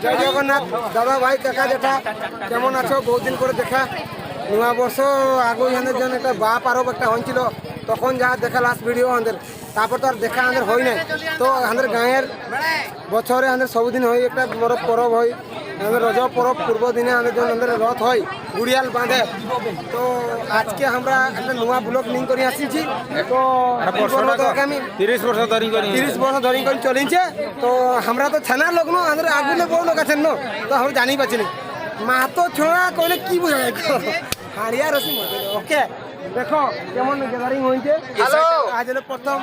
জয় জগন্নাথ দাদা ভাই কাকা জেঠা কেমন আছো? বহুত দিন করে দেখা। নূয়া বর্ষ আগে আমাদের জন্য একটা বা পারব একটা হয়েছিল, তখন যা দেখা লাস্ট ভিডিও আমাদের, তারপর তো আর দেখা আমাদের হয় নাই। তো আমাদের গাঁয়ের বছরে আমাদের সবুদিন হয় একটা বড় পরব হয়, আমাদের রজ পরব পূর্ব দিনে আমাদের জন্য আমাদের রথ হয় গুড়িয়াল বাঁধে। তো আজকে আমরা একটা নূয়া ব্লগ লিঙ্ক করে আসিছি। তো আমি 30 বর্ষ ধরি করে চলিছে। তো আমরা তো ছানার লোক নো, আমাদের আগুনে বড় লোক আছেন, তো আমরা জানি পাচ্ছি না মাহাতো ছোঁড়া কইলে কি বোঝা যায়। হাড়িয়া রসি মজা ওকে দেখো কেমন গ্যাদারিং হইছে। হ্যালো, আজ হলো প্রথম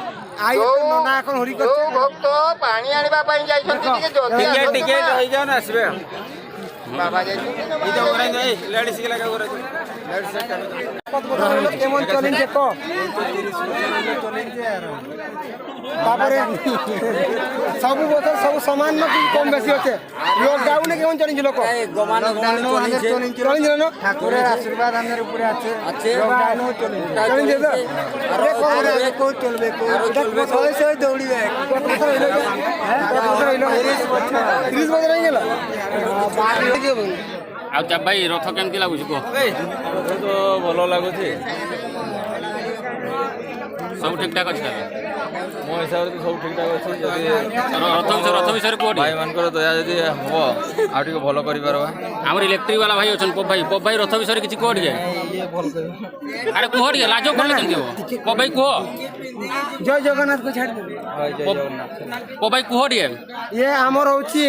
আই ননা এখন হরি করছে ভক্ত পানি আনিবা পাই যাইছন্তি, টিকে জলদি টিকেট হই যাও না আসবে বাবা যাই এই তো ওরাই নাই লেডিস কে লাগা ওরাই লেডিস কেমন চলিছে কো 30 বছর চলিছে। আর তারপরে সবু বছর সব সমান না কম বেশি হচ্ছে। লকডাউনে কেমন চলিছিল কো? চলিছিল না, ঠাকুরের আশীর্বাদ আমাদের উপরে আছে। লকডাউনও চলিছে আরে কো চলবে কো চলবে সবাই দৌড়িবে। কত বছর হইলো? 30 বছর হয়ে গেল। ଆଉ ଚାପ ଭାଇ ରଥ କେମିତି ଲାଗୁଛି କୁହ? ତ ଭଲ ଲାଗୁଛି, ସବୁ ଠିକଠାକ ଅଛି ତାହେଲେ? ମୋ ହିସାବରେ ତ ସବୁ ଠିକଠାକ ଅଛି। ଯଦି ରଥ ବିଷୟରେ କୁହ ଟିକେ। ଭାଇମାନଙ୍କର ଦୟା ଯଦି ହବ ଆଉ ଟିକେ ଭଲ କରିପାରିବା। ଆମର ଇଲେକ୍ଟ୍ରିକ ବାଲା ଭାଇ ଅଛନ୍ତି ପପ ଭାଇ ରଥ ବିଷୟରେ କିଛି କୁହ ଟିକେ। ଆରେ କୁହ ଟିକେ, ଲାଜ କଲେ କେମିତି ହବ? ପପ ଭାଇ କୁହ। ଜୟ ଜଗନ୍ନାଥ କୁ ଛାଡ଼ି ଦେବେ। ପପ ଭାଇ କୁହ ଟିକେ। ଇଏ ଆମର ହଉଛି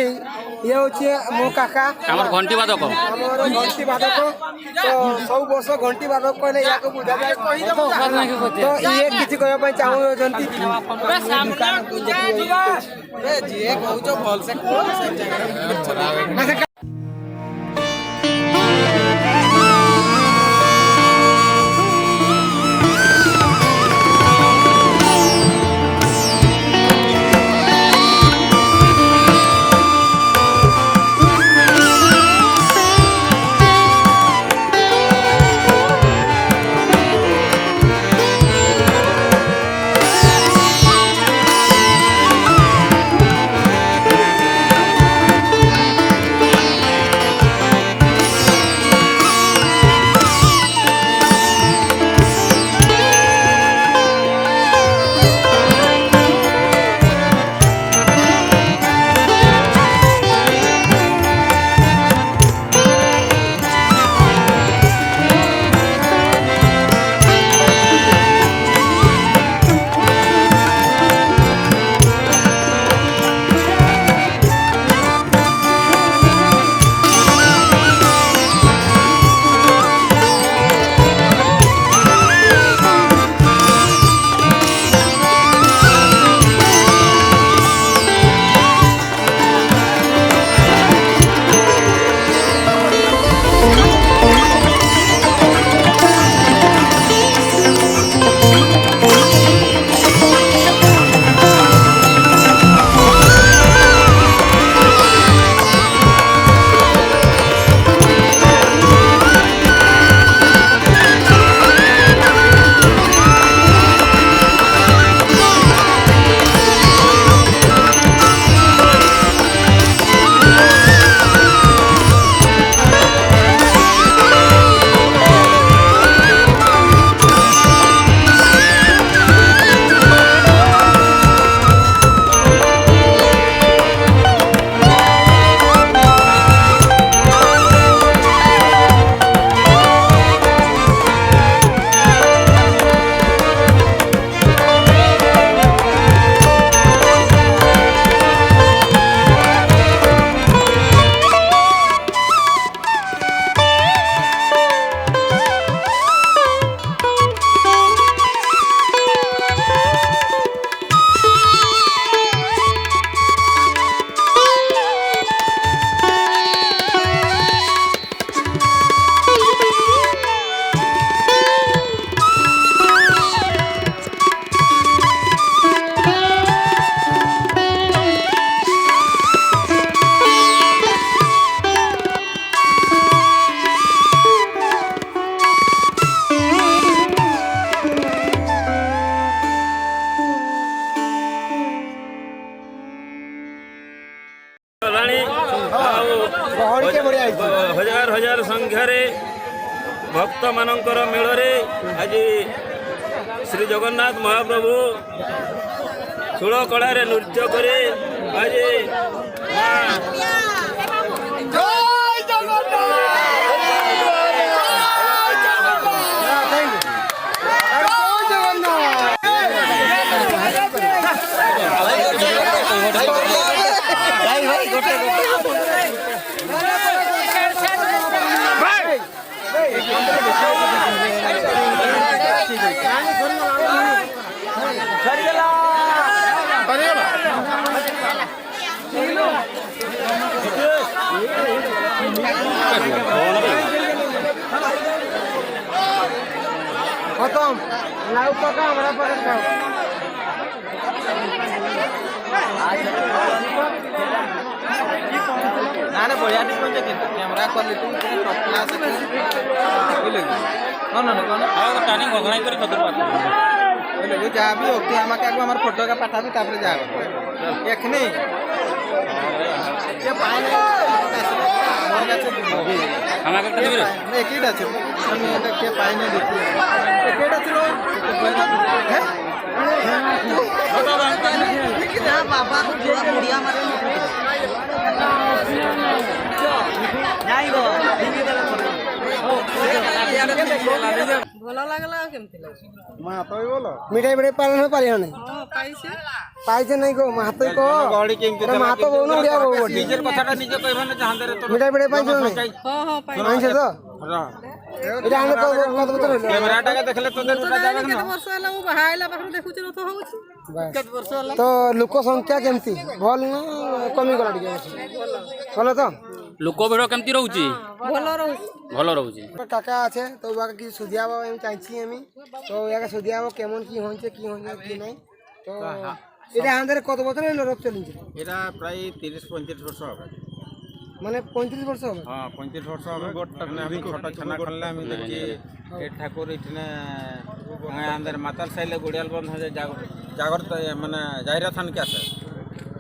ଇଏ ହଉଛି ମୋ କାକା, ଆମର ଘଣ୍ଟି ବାଦକ। ଆମର ଘଣ୍ଟି ବାଦକ। ତ ସବୁ ବର୍ଷ ଘଣ୍ଟି ବାଦକ କହିଲେ ୟାକୁ ବୁଝାଯାଏ। ତ ଇଏ କିଛି କହିବା ପାଇଁ ଚାହୁଁଛନ୍ତି। ଯିଏ କହୁଛ ଭଲସେ କୁହ। ମାନଙ୍କର ମେଳରେ ଆଜି ଶ୍ରୀ ଜଗନ୍ନାଥ ମହାପ୍ରଭୁ ଷୋଳ କଳାରେ ନୃତ୍ୟ କରି ଆଜି खत्म लाइव पका हमारा पकड़ खाओ ना बढ़िया कैमरा क्वालिटी क्लास टार्निंग घनाई कर खतर जहाँ भी ओके हमारे हमारे फोटो का पाठा भी तापर जा एक नहीं আমাকে একটা দিবি রে একইটা আছে আমি এটা কে পাই না দেখি একইটা ছিল হ্যাঁ বাবা বুড়িয়া মারে নাই গো ଭଲ ଲାଗିଲା ଆଉ କେମିତି ଲାଗୁଛି ମା ତ ବୋଲ मिठाई मिठाई पालन हो पारी नहीं ହଁ ପାଇছে पाइছে नहीं को मातो को ଗହଳି କେମିତି अरे मातो बहु ना उड़िया बहु बड़ी ନିଜର କଥାଟା ନିଜେ କହିବାନେ ଚାହାନ୍ତେ ରେ ତ मिठाई मिठाई पाइছে नहीं ହଁ ହଁ ପାଇছে पाइছে तो এটা ଆମେ কত বছর হলো କ୍ୟାମେରାଟା ଦେଖିଲେ ତ ଦେଖା ଯାবে ନା କେତେ ବର୍ଷ ହେଲା ମୁଁ ବାହା ହେଲା ପାଖରୁ ଦେଖୁଛି ରଥ ହଉଛି କେତେ ବର୍ଷ ହେଲା ତ ଲୋକ ସଂଖ୍ୟା କେମିତି ଭଲ ନା କମି ଗଲା ଟିକେ ଭଲ ତ লোক ভিড় কেমতি রହୁଛି ଭଲ রହୁଛି ভালো রହୁଛି কাকা আছে তো ওকে কিছু সুদিয়াব আমি চাইছি আমি তো ইয়াকে সুদিয়াব কেমন কি হচ্ছে কি নাই তো এটা আমাদের কত বছর হলো রথ চলিছে এটা প্রায় 30-35 ବର୍ଷ হবে মানে 35 ବର୍ଷ হবে হ্যাঁ 35 ବର୍ଷ হবে মানে আমি ছোট ছানা করলে আমি দেখি এ ঠাকুর এখানে আমাদের মাতাল সাইলে গুড়িয়াল বন্ধ হয়ে জাগরত মানে জাইরা থানকে আসে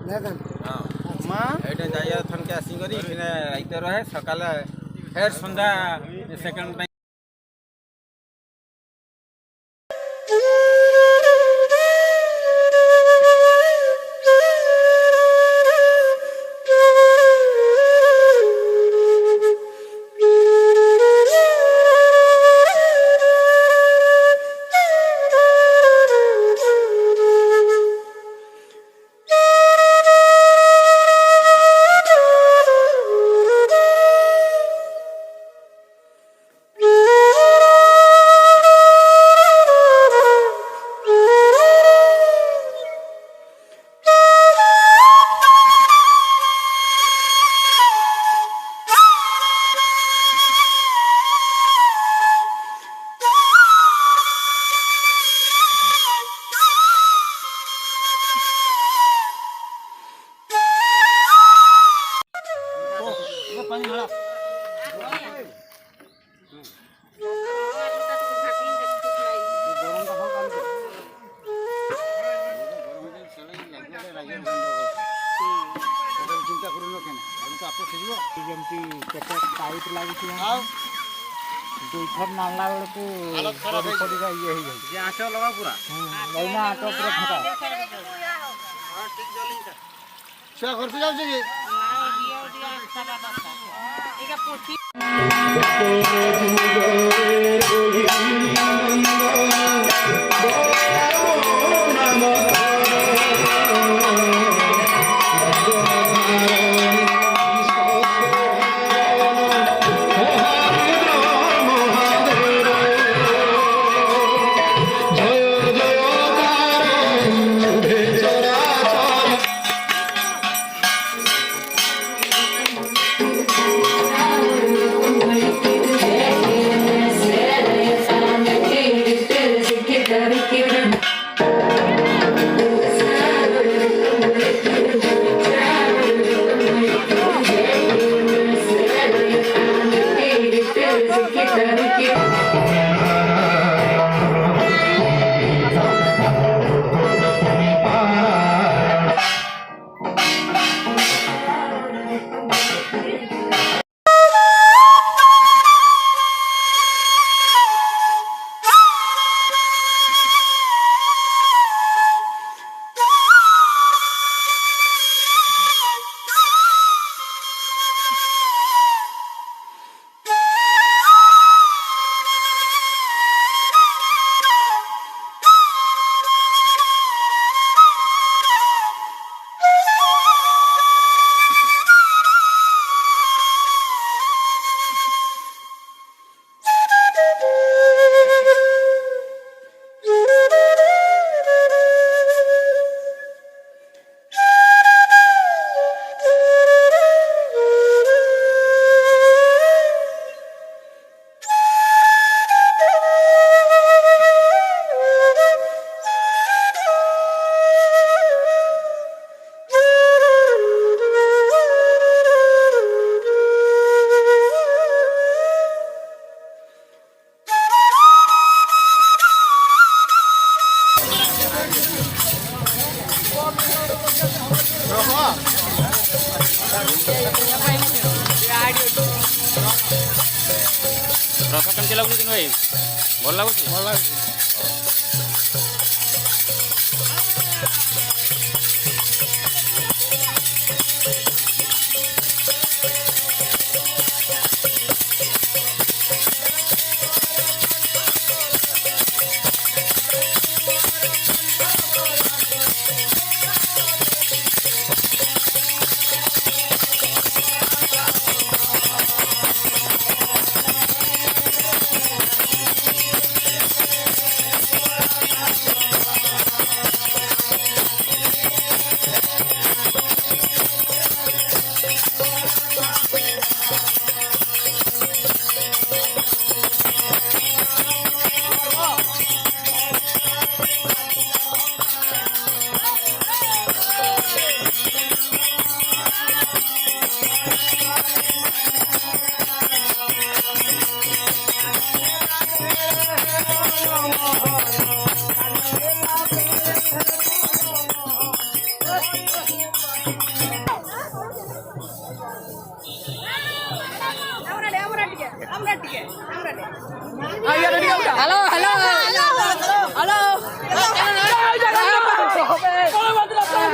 দেখেন হ্যাঁ মা এটা জাইরা থানকে আসি করি এখানে রাইতে রহে সকালে ফের সন্ধ্যা সেকেন্ড টাইম ଦୁଇଥର ନାଳିଲା ବେଳକୁ ପଡ଼ିକା ଇଏ ହେଇଯାଉଛି ଆଠ ଲଗା ପୁରା ଏଇନା ଆଟ ପୁରା ଫଟା ଛୁଆ ଘରକୁ ଯାଉଛି କି ରଥ କେମିତି ଲାଗୁଛି କିନ୍ତୁ ଭାଇ ଭଲ ଲାଗୁଛି? ଭଲ ଲାଗୁଛି।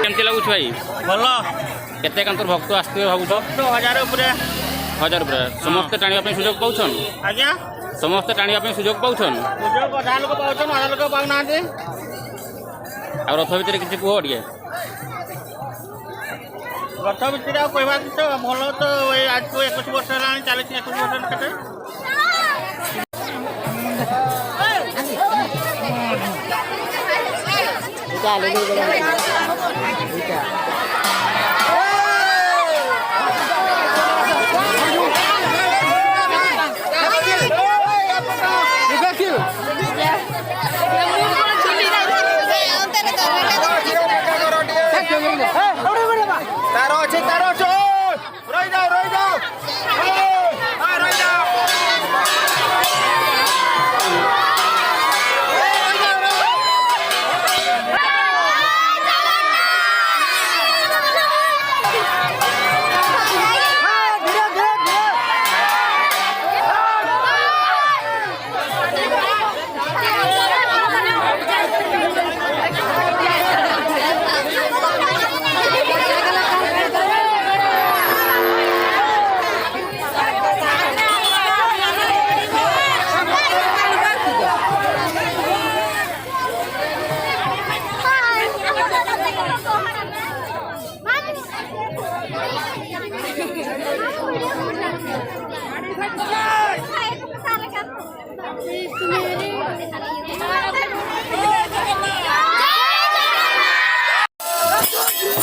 କେମିତି ଲାଗୁଛି ଭାଇ? ଭଲ କେତେ କାନ୍ତର ଭକ୍ତ ଆସିଥିବେ ଭାବୁଛ? 1000 ଉପରେ। 1000 ଉପରେ ସମସ୍ତେ ଟାଣିବା ପାଇଁ ସୁଯୋଗ ପାଉଛନ୍? ଆଜ୍ଞା ସମସ୍ତେ ଟାଣିବା ପାଇଁ ସୁଯୋଗ ପାଉଛନ୍? ସୁଯୋଗ ଅଧା ଲୋକ ପାଉଛନ୍ ଅଧା ଲୋକ ପାଉନାହାନ୍ତି। ଆଉ ରଥ ଭିତରେ କିଛି କୁହ ଟିକେ। ରଥ ଭିତରେ ଆଉ କହିବା କିଛି ଭଲ ତ ଏଇ ଆଜକୁ 21 ବର୍ଷ ହେଲାଣି ଚାଲିଛି 21 ବର୍ଷ କେତେ ତାର ଅଛି ରହିଯାଉ Hey!